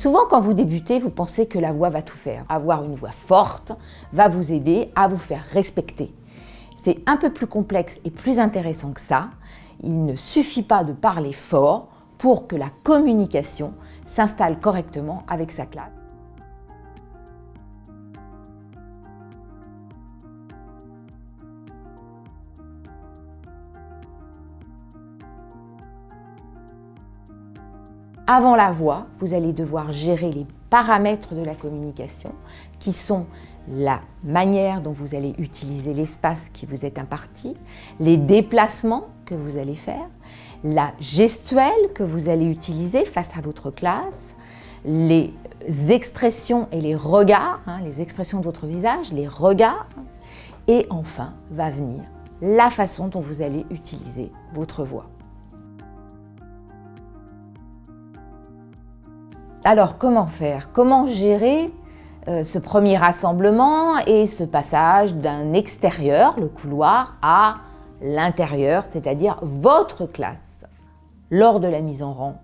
Souvent, quand vous débutez, vous pensez que la voix va tout faire. Avoir une voix forte va vous aider à vous faire respecter. C'est un peu plus complexe et plus intéressant que ça. Il ne suffit pas de parler fort pour que la communication s'installe correctement avec sa classe. Avant la voix, vous allez devoir gérer les paramètres de la communication, qui sont la manière dont vous allez utiliser l'espace qui vous est imparti, les déplacements que vous allez faire, la gestuelle que vous allez utiliser face à votre classe, les expressions et les regards, les expressions de votre visage, les regards, et enfin va venir la façon dont vous allez utiliser votre voix. Alors, comment faire? Comment gérer ce premier rassemblement et ce passage d'un extérieur, le couloir, à l'intérieur, c'est-à-dire votre classe? Lors de la mise en rang,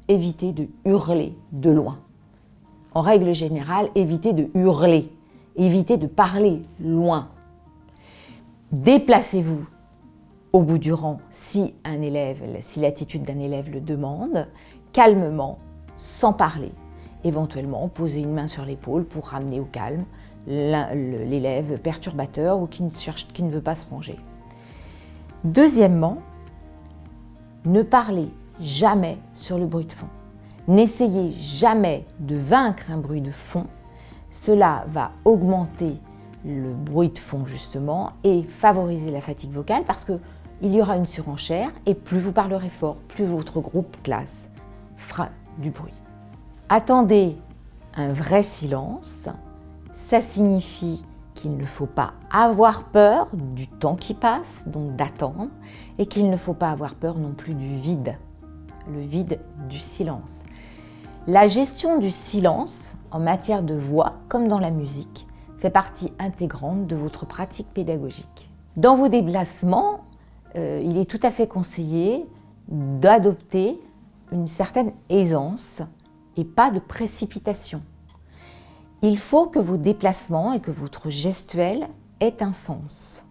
évitez de hurler de loin. En règle générale, évitez de hurler, évitez de parler loin. Déplacez-vous au bout du rang si l'attitude d'un élève le demande, calmement, sans parler. Éventuellement, poser une main sur l'épaule pour ramener au calme l'élève perturbateur ou qui ne veut pas se ranger. Deuxièmement, ne parlez jamais sur le bruit de fond. N'essayez jamais de vaincre un bruit de fond. Cela va augmenter le bruit de fond justement et favoriser la fatigue vocale parce qu'il y aura une surenchère et plus vous parlerez fort, plus votre groupe classe fera du bruit. Attendez un vrai silence, ça signifie qu'il ne faut pas avoir peur du temps qui passe, donc d'attendre, et qu'il ne faut pas avoir peur non plus du vide, le vide du silence. La gestion du silence en matière de voix, comme dans la musique, fait partie intégrante de votre pratique pédagogique. Dans vos déplacements, il est tout à fait conseillé d'adopter une certaine aisance et pas de précipitation. Il faut que vos déplacements et que votre gestuelle aient un sens.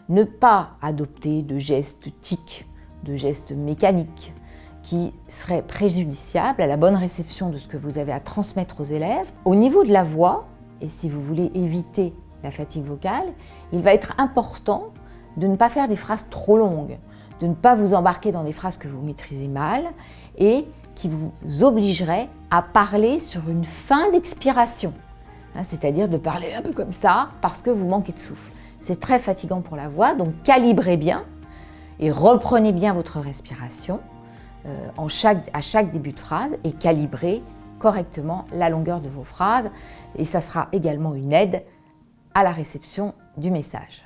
Ne pas adopter de gestes tics, de gestes mécaniques qui seraient préjudiciables à la bonne réception de ce que vous avez à transmettre aux élèves. Au niveau de la voix, et si vous voulez éviter la fatigue vocale, il va être important de ne pas faire des phrases trop longues, de ne pas vous embarquer dans des phrases que vous maîtrisez mal et qui vous obligeraient à parler sur une fin d'expiration, c'est-à-dire de parler un peu comme ça parce que vous manquez de souffle. C'est très fatigant pour la voix, donc calibrez bien et reprenez bien votre respiration à chaque début de phrase et calibrez correctement la longueur de vos phrases et ça sera également une aide à la réception du message.